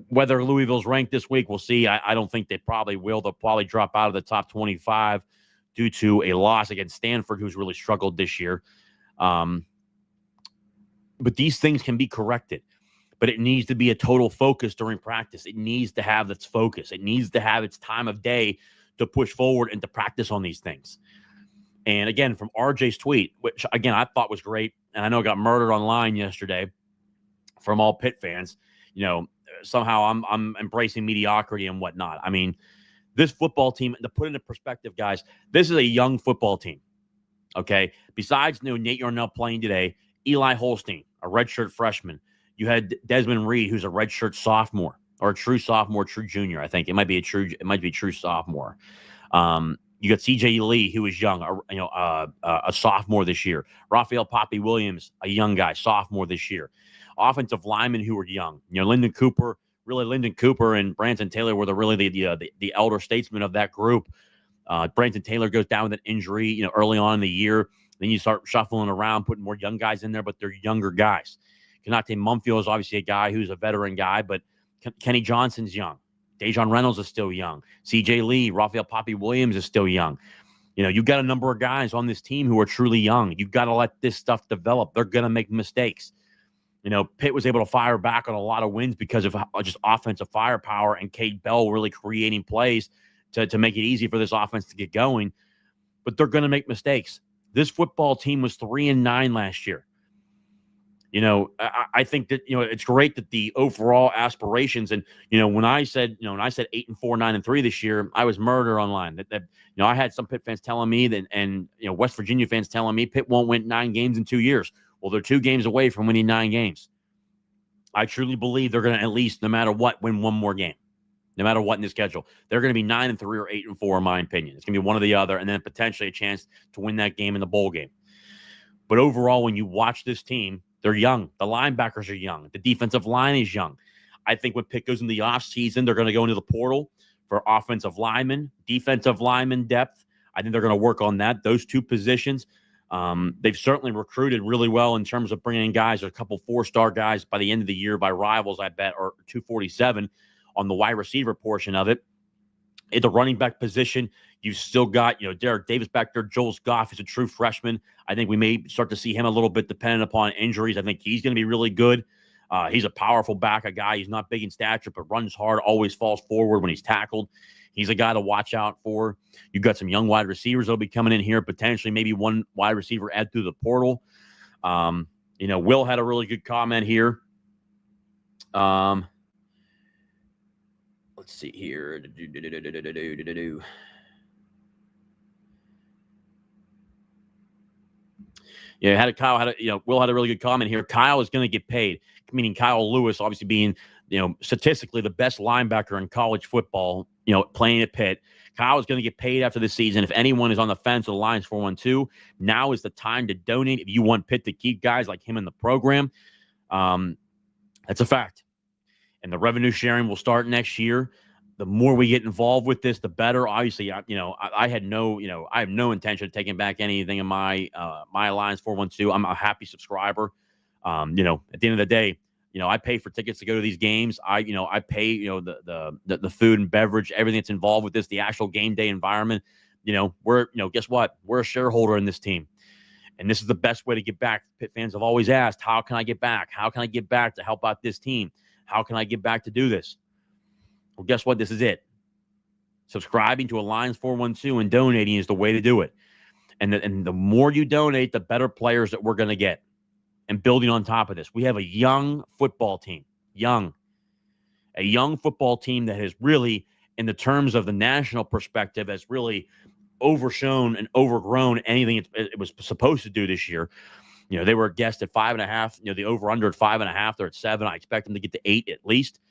A: whether Louisville's ranked this week, we'll see. I don't think they probably will. They'll probably drop out of the top 25 due to a loss against Stanford, who's really struggled this year. But these things can be corrected. But it needs to be a total focus during practice. It needs to have its focus. It needs to have its time of day to push forward and to practice on these things. And again, from RJ's tweet, which again I thought was great, and I know got murdered online yesterday from all Pitt fans. Somehow I'm embracing mediocrity and whatnot. I mean, this football team, to put it into perspective, guys, this is a young football team. Okay, besides Nate Yarnell playing today, Eli Holstein, a redshirt freshman. You had Desmond Reed, who's a redshirt sophomore or a true sophomore, true junior. I think it might be true sophomore. You got C.J. Lee, who is young, a sophomore this year. Raphael Poppy Williams, a young guy, sophomore this year. Offensive linemen who are young. Lyndon Cooper and Branson Taylor were the elder statesmen of that group. Branson Taylor goes down with an injury, early on in the year. Then you start shuffling around, putting more young guys in there, but they're younger guys. Kanate Mumfield is obviously a guy who's a veteran guy, but Kenny Johnson's young. Dejon Reynolds is still young. C.J. Lee, Raphael Poppy Williams is still young. You've got a number of guys on this team who are truly young. You've got to let this stuff develop. They're going to make mistakes. Pitt was able to fire back on a lot of wins because of just offensive firepower and Cade Bell really creating plays to make it easy for this offense to get going. But they're going to make mistakes. This football team was 3-9 last year. I think that, it's great that the overall aspirations and, when I said 8-4, 9-3 this year, I was murdered online that I had some Pitt fans telling me that, and, West Virginia fans telling me Pitt won't win 9 games in 2 years. Well, they're 2 games away from winning 9 games. I truly believe they're going to at least, no matter what, win 1 more game. No matter what in the schedule, they're going to be 9-3 or 8-4, in my opinion. It's going to be one or the other, and then potentially a chance to win that game in the bowl game. But overall, when you watch this team, they're young. The linebackers are young. The defensive line is young. I think when Pitt goes in the offseason, they're going to go into the portal for offensive linemen, defensive lineman depth. I think they're going to work on that, those 2 positions. They've certainly recruited really well in terms of bringing in guys, a couple 4-star guys by the end of the year by rivals, I bet, or 247 on the wide receiver portion of it. At the running back position, you've still got, Derek Davis back there. Joel Goff is a true freshman. I think we may start to see him a little bit dependent upon injuries. I think he's going to be really good. He's a powerful back, a guy. He's not big in stature, but runs hard, always falls forward when he's tackled. He's a guy to watch out for. You've got some young wide receivers that'll be coming in here, potentially maybe 1 wide receiver add through the portal. Will had a really good comment here. Let's see here. Will had a really good comment here. Kyle is going to get paid, meaning Kyle Lewis, obviously being, statistically the best linebacker in college football, playing at Pitt. Kyle is going to get paid after the season. If anyone is on the fence of the Lions 412, now is the time to donate. If you want Pitt to keep guys like him in the program, that's a fact. and the revenue sharing will start next year. The more we get involved with this, the better. Obviously, I have no intention of taking back anything in my Alliance 412. I'm a happy subscriber. At the end of the day, I pay for tickets to go to these games. I pay, the food and beverage, everything that's involved with this, the actual game day environment. Guess what? We're a shareholder in this team. And this is the best way to get back. Pitt fans have always asked, how can I get back? How can I get back to help out this team? How can I get back to do this? Well, guess what? This is it. Subscribing to Alliance 412 and donating is the way to do it. And the more you donate, the better players that we're going to get. And building on top of this, we have a young football team. A young football team that has really, in the terms of the national perspective, has really overshown and overgrown anything it was supposed to do this year. They were guessed at 5.5. The over-under at 5.5. They're at 7. I expect them to get to 8 at least.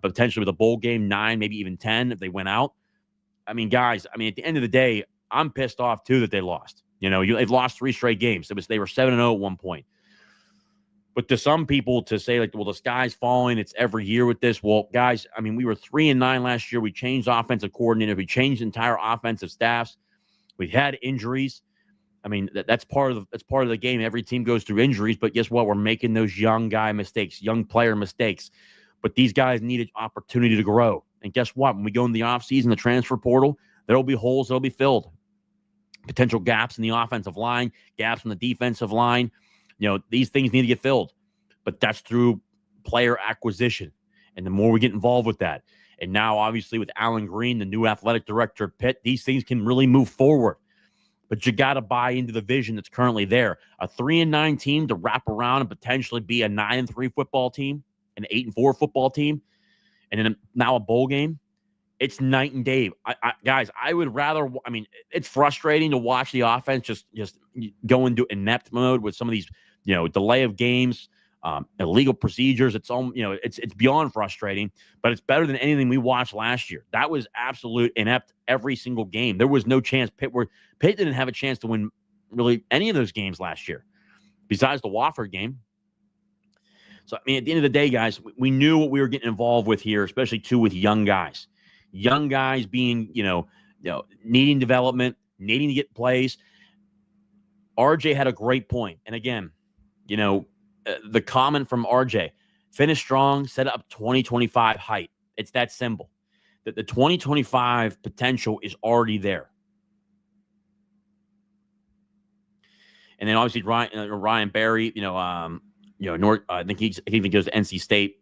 A: Potentially with a bowl game, 9, maybe even 10 if they went out. I mean, guys, at the end of the day, I'm pissed off too that they lost. They've lost 3 straight games. They were 7-0 at one point. But to some people to say, like, well, the sky's falling, it's every year with this. Well, guys, we were 3-9 last year. We changed offensive coordinators. We changed entire offensive staffs. We had injuries. That's part of the game. Every team goes through injuries, but guess what? We're making those young guy mistakes, young player mistakes. But these guys need an opportunity to grow. And guess what? When we go in the offseason, the transfer portal, there will be holes that will be filled. Potential gaps in the offensive line, gaps in the defensive line. These things need to get filled. But that's through player acquisition. And the more we get involved with that. And now, obviously, with Alan Green, the new athletic director at Pitt, these things can really move forward. But you got to buy into the vision that's currently there. A 3-9 team to wrap around and potentially be a 9-3 football team, an 8-4 football team, and then now a bowl game. It's night and day. Guys, I would rather. It's frustrating to watch the offense just go into inept mode with some of these, delay of games, illegal procedures. It's it's beyond frustrating, but it's better than anything we watched last year. That was absolute inept every single game. There was no chance. Pitt didn't have a chance to win really any of those games last year, besides the Wofford game. So, at the end of the day, guys, we knew what we were getting involved with here, especially too with young guys. Young guys being, needing development, needing to get plays. RJ had a great point. And again, the comment from RJ, finish strong, set up 2025 height. It's that simple. That the 2025 potential is already there. And then obviously Ryan Berry, I think he even goes to NC State.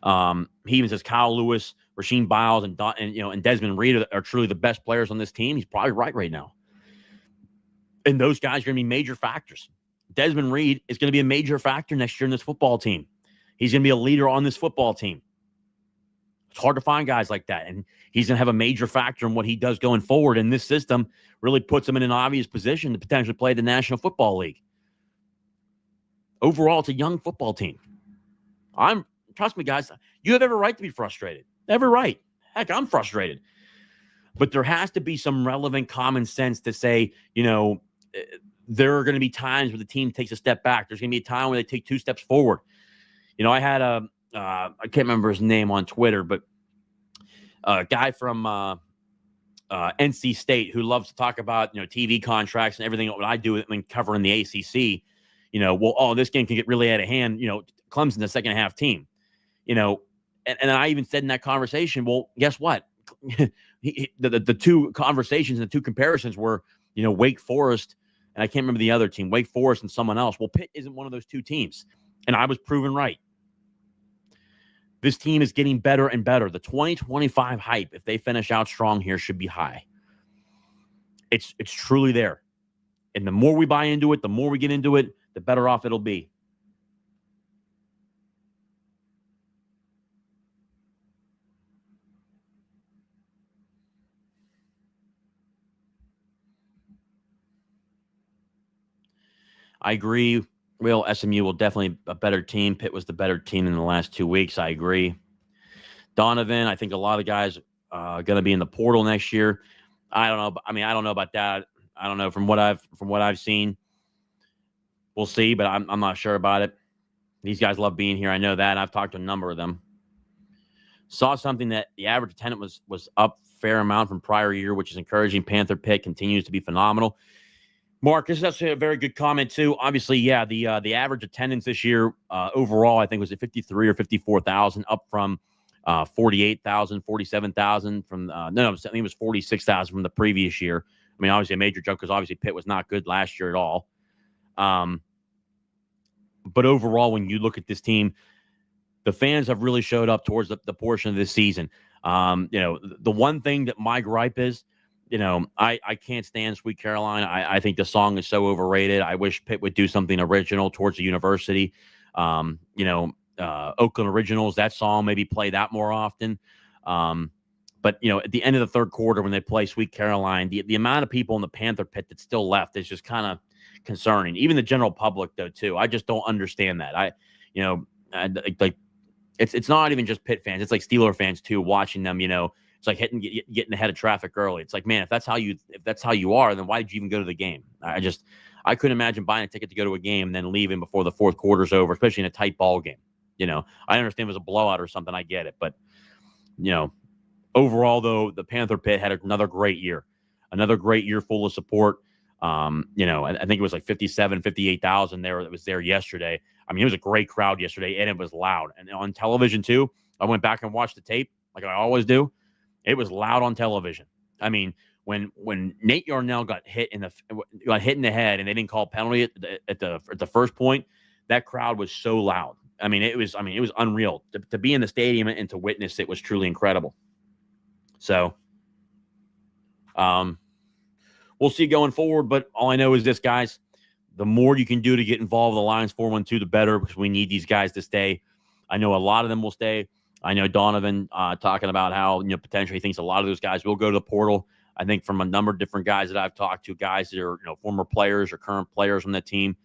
A: He even says Kyle Lewis, Rasheem Biles, and Desmond Reed are truly the best players on this team. He's probably right now. And those guys are going to be major factors. Desmond Reed is going to be a major factor next year in this football team. He's going to be a leader on this football team. It's hard to find guys like that. And he's going to have a major factor in what he does going forward. And this system really puts him in an obvious position to potentially play the National Football League. Overall, it's a young football team. Trust me, guys, you have every right to be frustrated. Every right. Heck, I'm frustrated. But there has to be some relevant common sense to say, there are going to be times where the team takes a step back. There's going to be a time where they take 2 steps forward. I had I can't remember his name on Twitter, but a guy from NC State who loves to talk about, TV contracts and everything what I do when covering the ACC. This game can get really out of hand. Clemson, the second half team. And I even said in that conversation, well, guess what? the 2 conversations and the 2 comparisons were, Wake Forest, and I can't remember the other team, Wake Forest and someone else. Well, Pitt isn't one of those 2 teams. And I was proven right. This team is getting better and better. The 2025 hype, if they finish out strong here, should be high. It's truly there. And the more we buy into it, the more we get into it, the better off it'll be. I agree. Real SMU will definitely a better team. Pitt was the better team in the last 2 weeks. I agree. Donovan, I think a lot of guys going to be in the portal next year. I don't know. I don't know about that. I don't know from what I've seen. We'll see, but I'm not sure about it. These guys love being here. I know that. I've talked to a number of them. Saw something that the average attendance was up a fair amount from prior year, which is encouraging. Panther Pitt continues to be phenomenal. Marcus, that's a very good comment too. Obviously, yeah, the average attendance this year overall, I think, was at 53 or 54,000, up from 48,000, 47,000 from I think it was 46,000 from the previous year. I mean, obviously a major jump because obviously Pitt was not good last year at all. But overall, when you look at this team, the fans have really showed up towards the portion of this season. The one thing that my gripe is, I can't stand Sweet Caroline. I think the song is so overrated. I wish Pitt would do something original towards the university. Oakland Originals, that song, maybe play that more often. But at the end of the third quarter, when they play Sweet Caroline, the amount of people in the Panther Pit that's still left is just kind of concerning. Even the general public, though, too. I just don't understand that. It's not even just Pitt fans. It's like Steeler fans too, watching them. It's like getting ahead of traffic early. It's like, man, if that's how you are, then why did you even go to the game? I couldn't imagine buying a ticket to go to a game and then leaving before the fourth quarter's over, especially in a tight ball game. I understand it was a blowout or something. I get it, but overall, though, the Panther Pit had another great year full of support. I think it was like 58,000 there that was there yesterday. I mean, it was a great crowd yesterday, and it was loud. And on television too, I went back and watched the tape like I always do. It was loud on television. I mean, when Nate Yarnell got hit in the head and they didn't call penalty at the first point, that crowd was so loud. I mean, it was unreal to be in the stadium and to witness it was truly incredible. So, we'll see going forward, but all I know is this, guys. The more you can do to get involved with the Lions 412, the better, because we need these guys to stay. I know a lot of them will stay. I know Donovan talking about how potentially he thinks a lot of those guys will go to the portal. I think from a number of different guys that I've talked to, guys that are former players or current players on that team,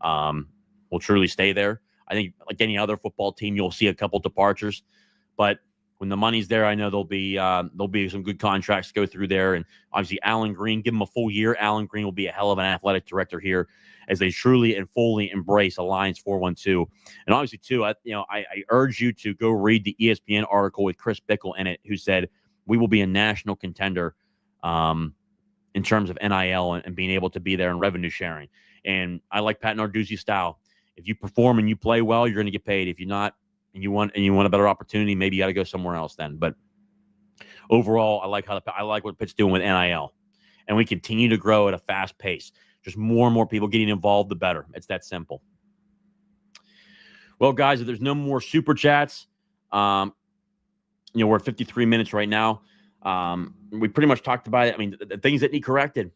A: will truly stay there. I think like any other football team, you'll see a couple departures, but when the money's there, I know there'll be some good contracts to go through there. And obviously, Alan Green, give him a full year. Alan Green will be a hell of an athletic director here as they truly and fully embrace Alliance 412. And obviously, too, I urge you to go read the ESPN article with Chris Bickle in it, who said we will be a national contender in terms of NIL and being able to be there and revenue sharing. And I like Pat Narduzzi's style. If you perform and you play well, you're going to get paid. If you're not, and you want a better opportunity, maybe you got to go somewhere else then. But overall, I like what Pitt's doing with NIL, and we continue to grow at a fast pace. Just more and more people getting involved, the better. It's that simple. Well, guys, if there's no more super chats, we're at 53 minutes right now. We pretty much talked about it. I mean, the things that need corrected: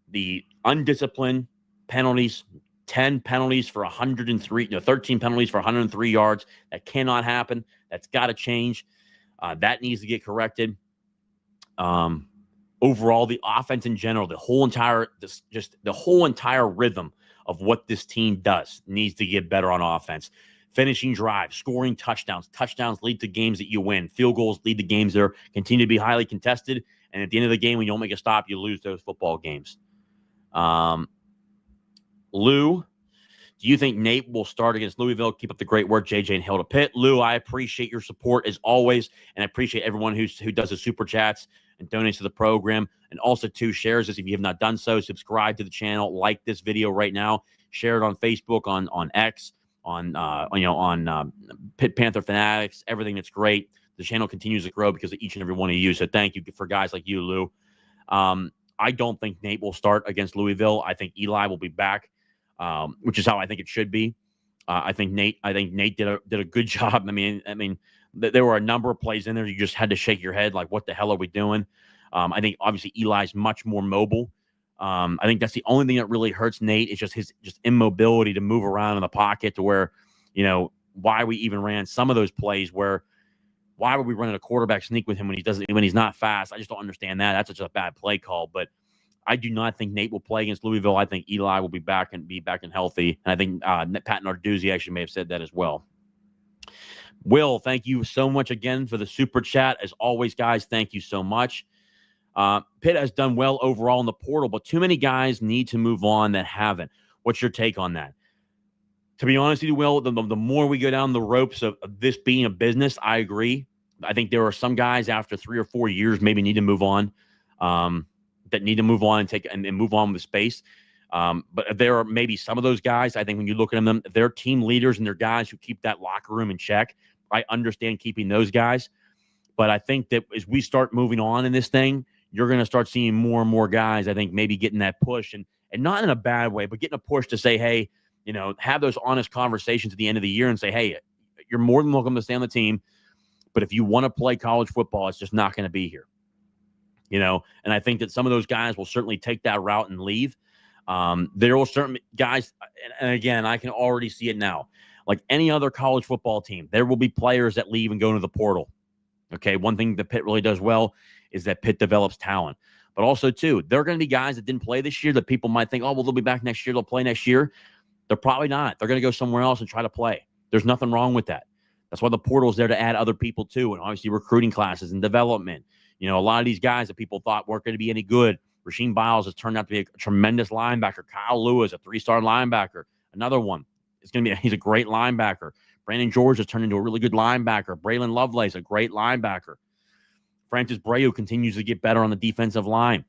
A: the undisciplined penalties. 10 penalties for 103, 13 penalties for 103 yards. That cannot happen. That's got to change. That needs to get corrected. Overall, the offense in general, the whole entire rhythm of what this team does needs to get better on offense. Finishing drives, scoring touchdowns. Touchdowns lead to games that you win. Field goals lead to games that continue to be highly contested. And at the end of the game, when you don't make a stop, you lose those football games. Lou, do you think Nate will start against Louisville? Keep up the great work, JJ and Hilda Pitt. Lou, I appreciate your support as always, and I appreciate everyone who does the super chats and donates to the program, and also too shares this if you have not done so. Subscribe to the channel, like this video right now, share it on Facebook, on X, on Pitt Panther Fanatics, everything that's great. The channel continues to grow because of each and every one of you. So thank you for guys like you, Lou. I don't think Nate will start against Louisville. I think Eli will be back. Which is how I think it should be. I think Nate did a good job. I mean, there were a number of plays in there you just had to shake your head like, what the hell are we doing? I think obviously Eli's much more mobile. I think that's the only thing that really hurts Nate is just his immobility to move around in the pocket to where, why we even ran some of those plays where why would we run a quarterback sneak with him when he's not fast? I just don't understand that. That's such a bad play call, but I do not think Nate will play against Louisville. I think Eli will be back and healthy. And I think Pat Narduzzi actually may have said that as well. Will, thank you so much again for the super chat. As always, guys, thank you so much. Pitt has done well overall in the portal, but too many guys need to move on that haven't. What's your take on that? To be honest with you, Will, the more we go down the ropes of this being a business, I agree. I think there are some guys after 3 or 4 years maybe need to move on, that need to move on and move on with space. But there are maybe some of those guys, I think when you look at them, they're team leaders and they're guys who keep that locker room in check. I understand keeping those guys. But I think that as we start moving on in this thing, you're going to start seeing more and more guys, I think, maybe getting that push and not in a bad way, but getting a push to say, hey, have those honest conversations at the end of the year and say, hey, you're more than welcome to stay on the team. But if you want to play college football, it's just not going to be here. And I think that some of those guys will certainly take that route and leave. There will certainly guys, and again, I can already see it now. Like any other college football team, there will be players that leave and go into the portal. Okay, one thing that Pitt really does well is that Pitt develops talent. But also, too, there are going to be guys that didn't play this year that people might think, oh, well, they'll be back next year. They'll play next year. They're probably not. They're going to go somewhere else and try to play. There's nothing wrong with that. That's why the portal is there to add other people, too, and obviously recruiting classes and development. A lot of these guys that people thought weren't going to be any good. Rasheem Biles has turned out to be a tremendous linebacker. Kyle Lewis, a 3-star linebacker. Another one. He's a great linebacker. Brandon George has turned into a really good linebacker. Braylon Lovelace, a great linebacker. Francis Breu continues to get better on the defensive line.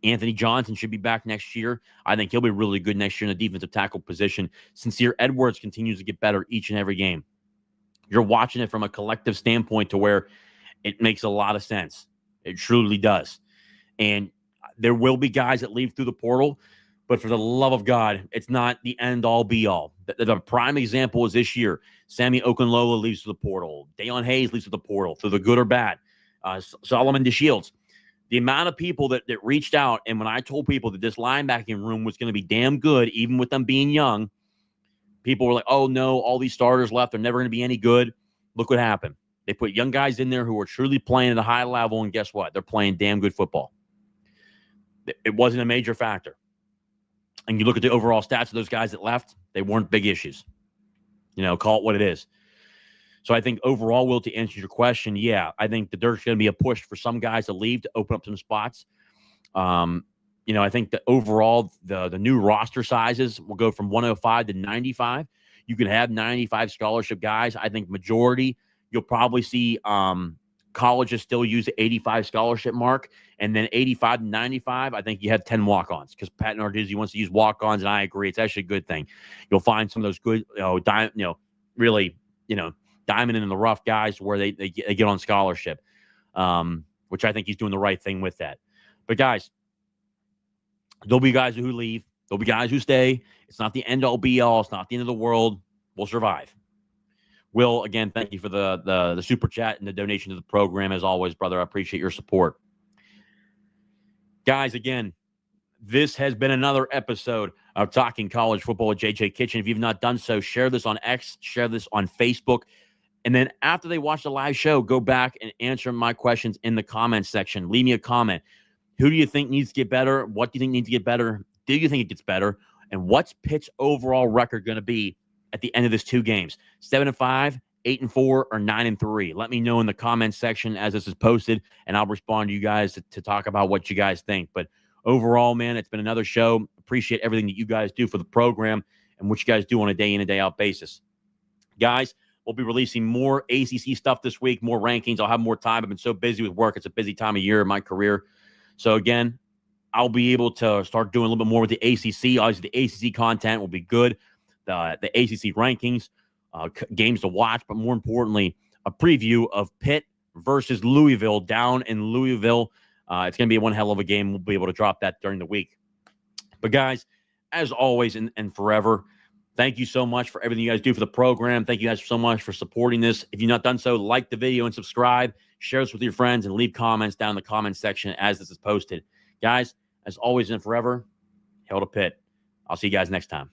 A: Anthony Johnson should be back next year. I think he'll be really good next year in the defensive tackle position. Sincere Edwards continues to get better each and every game. You're watching it from a collective standpoint to where it makes a lot of sense. It truly does. And there will be guys that leave through the portal, but for the love of God, it's not the end-all, be-all. The prime example is this year. Sammy Okunlola leaves to the portal. Dayon Hayes leaves to the portal, for the good or bad. Solomon DeShields. The amount of people that reached out, and when I told people that this linebacking room was going to be damn good, even with them being young, people were like, oh, no, all these starters left. They're never going to be any good. Look what happened. They put young guys in there who are truly playing at a high level, and guess what? They're playing damn good football. It wasn't a major factor. And you look at the overall stats of those guys that left, they weren't big issues. Call it what it is. So I think overall, Will, to answer your question, yeah, I think that there's going to be a push for some guys to leave to open up some spots. I think that overall, the new roster sizes will go from 105 to 95. You can have 95 scholarship guys. I think majority, you'll probably see colleges still use the 85 scholarship mark. And then 85 to 95, I think you have 10 walk-ons because Pat Narduzzi wants to use walk-ons, and I agree. It's actually a good thing. You'll find some of those good, really, diamond in the rough guys where they get on scholarship, which I think he's doing the right thing with that. But, guys, there'll be guys who leave. There'll be guys who stay. It's not the end-all, be-all. It's not the end of the world. We'll survive. Will, again, thank you for the super chat and the donation to the program. As always, brother, I appreciate your support. Guys, again, this has been another episode of Talking College Football with JJ Kitchen. If you've not done so, share this on X, share this on Facebook. And then after they watch the live show, go back and answer my questions in the comments section. Leave me a comment. Who do you think needs to get better? What do you think needs to get better? Do you think it gets better? And what's Pitt's overall record going to be at the end of this 2 games? 7-5, 8-4, or 9-3? Let me know in the comments section as this is posted, and I'll respond to you guys to talk about what you guys think. But overall, man, it's been another show. Appreciate everything that you guys do for the program and what you guys do on a day in and day out basis. Guys, we'll be releasing more ACC stuff this week, more rankings. I'll have more time. I've been so busy with work. It's a busy time of year in my career. So, again, I'll be able to start doing a little bit more with the ACC. Obviously, the ACC content will be good. The ACC rankings, games to watch, but more importantly, a preview of Pitt versus Louisville down in Louisville. It's going to be one hell of a game. We'll be able to drop that during the week. But, guys, as always and forever, thank you so much for everything you guys do for the program. Thank you guys so much for supporting this. If you've not done so, like the video and subscribe. Share this with your friends and leave comments down in the comments section as this is posted. Guys, as always and forever, hail to Pitt. I'll see you guys next time.